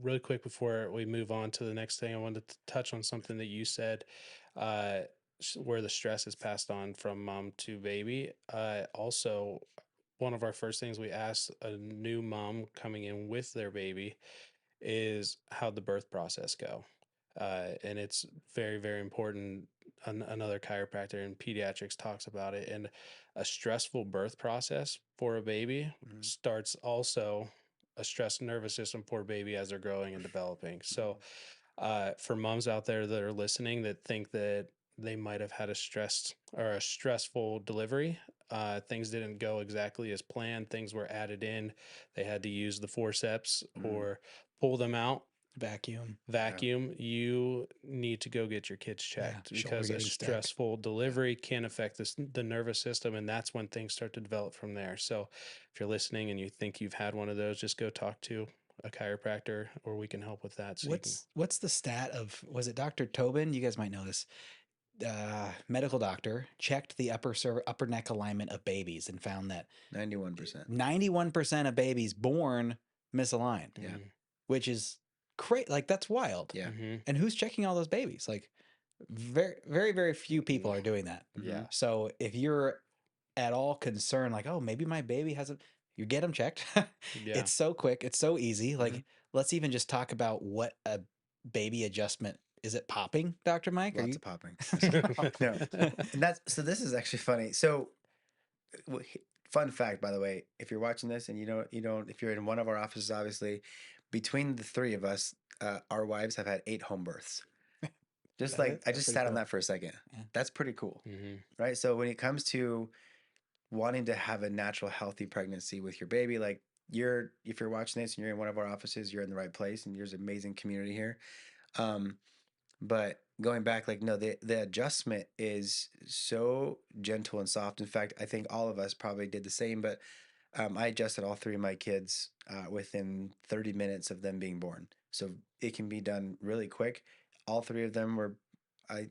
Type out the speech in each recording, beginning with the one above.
really quick before we move on to the next thing, I wanted to touch on something that you said, uh, where the stress is passed on from mom to baby. Also, one of our first things we ask a new mom coming in with their baby is how the birth process go. And it's very, very important. Another chiropractor in pediatrics talks about it. And a stressful birth process for a baby Mhm. starts also a stressed nervous system for a baby as they're growing and developing. So, Mhm. for moms out there that are listening that think that they might have had a stressed or a stressful delivery, things didn't go exactly as planned, things were added in, they had to use the forceps Mhm. or pull them out, Vacuum. Yeah. vacuum, you need to go get your kids Yeah. checked Shoulder because a getting stuck. stressful Yeah. delivery can affect the nervous system, and that's when things start to develop from there. So if you're listening and you think you've had one of those, just go talk to a chiropractor or we can help with that so you can. What's the stat of, was it Dr. Tobin? You guys might know this. Medical doctor checked the upper neck alignment of babies and found that 91%. 91% of babies born misaligned, Yeah. Mhm. which is great. Like, that's wild. Yeah. Mhm. And who's checking all those babies? Like, very, very, very few people are doing that. Yeah. So if you're at all concerned, like, oh, maybe my baby hasn't, you get them checked. Yeah. It's so quick. It's so easy. Mhm. Like, let's even just talk about what a baby adjustment is. It popping, Dr. Mike? Are Lots you? of popping. No. And this is actually funny. So, fun fact, by the way, if you're watching this and you don't, if you're in one of our offices, obviously, between the three of us, our wives have had 8 home births. Just like, I That's just pretty sat on cool. that for a second. Yeah. That's pretty cool, Mhm. right? So when it comes to wanting to have a natural, healthy pregnancy with your baby, like if you're watching this and you're in one of our offices, you're in the right place, and there's an amazing community here. Um, but going back, like, no, the adjustment is so gentle and soft. In fact, I think all of us probably did the same. But I adjusted all 3 of my kids within 30 minutes of them being born, so it can be done really quick. All 3 of them were,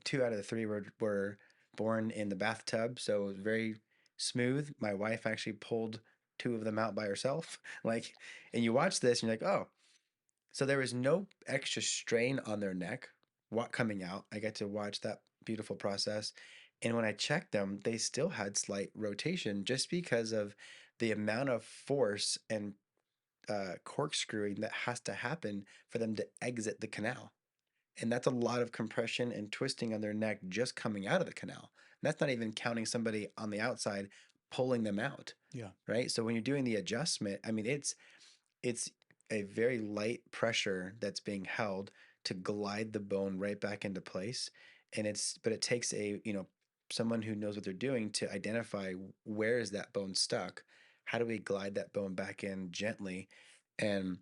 2 out of the 3 were born in the bathtub, so it was very smooth. My wife actually pulled 2 of them out by herself. Like, and you watch this, and you're like, oh, so there was no extra strain on their neck coming out. I get to watch that beautiful process. And when I checked them, they still had slight rotation just because of the amount of force and corkscrewing that has to happen for them to exit the canal. And that's a lot of compression and twisting on their neck just coming out of the canal. And that's not even counting somebody on the outside pulling them out, Yeah. right? So when you're doing the adjustment, I mean, it's a very light pressure that's being held to glide the bone right back into place. And but it takes someone who knows what they're doing to identify where is that bone stuck. How do we glide that bone back in gently? And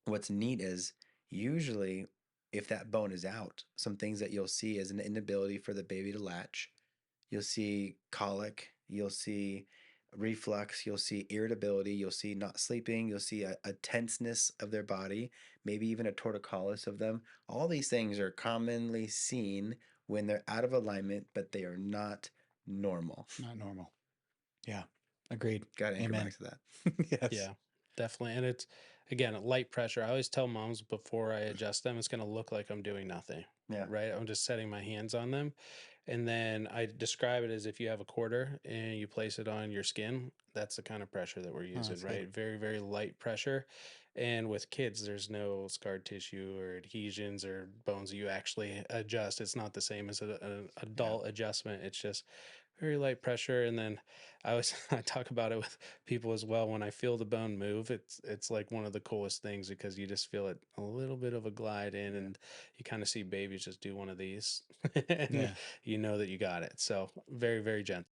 what's neat is, usually, if that bone is out, some things that you'll see is an inability for the baby to latch. You'll see colic, you'll see reflux, you'll see irritability, you'll see not sleeping, you'll see a tenseness of their body, maybe even a torticollis of them. All these things are commonly seen when they're out of alignment, but they are not normal. Not normal. Yeah. Agreed. Got to anchor Amen. back to that. Yes. Yeah, definitely. And it's, again, light pressure. I always tell moms before I adjust them, it's going to look like I'm doing nothing, Yeah. right? I'm just setting my hands on them. And then I describe it as if you have a quarter and you place it on your skin. That's the kind of pressure that we're Oh, using, that's good. right? Very, very light pressure. And with kids, there's no scar tissue or adhesions or bones you actually adjust. It's not the same as an adult adjustment. It's just very light pressure. And then I always I talk about it with people as well. When I feel the bone move, it's like one of the coolest things because you just feel it a little bit of a glide in, Yeah. and you kind of see babies just do one of these, and Yeah. you know that you got it. So very, very gentle.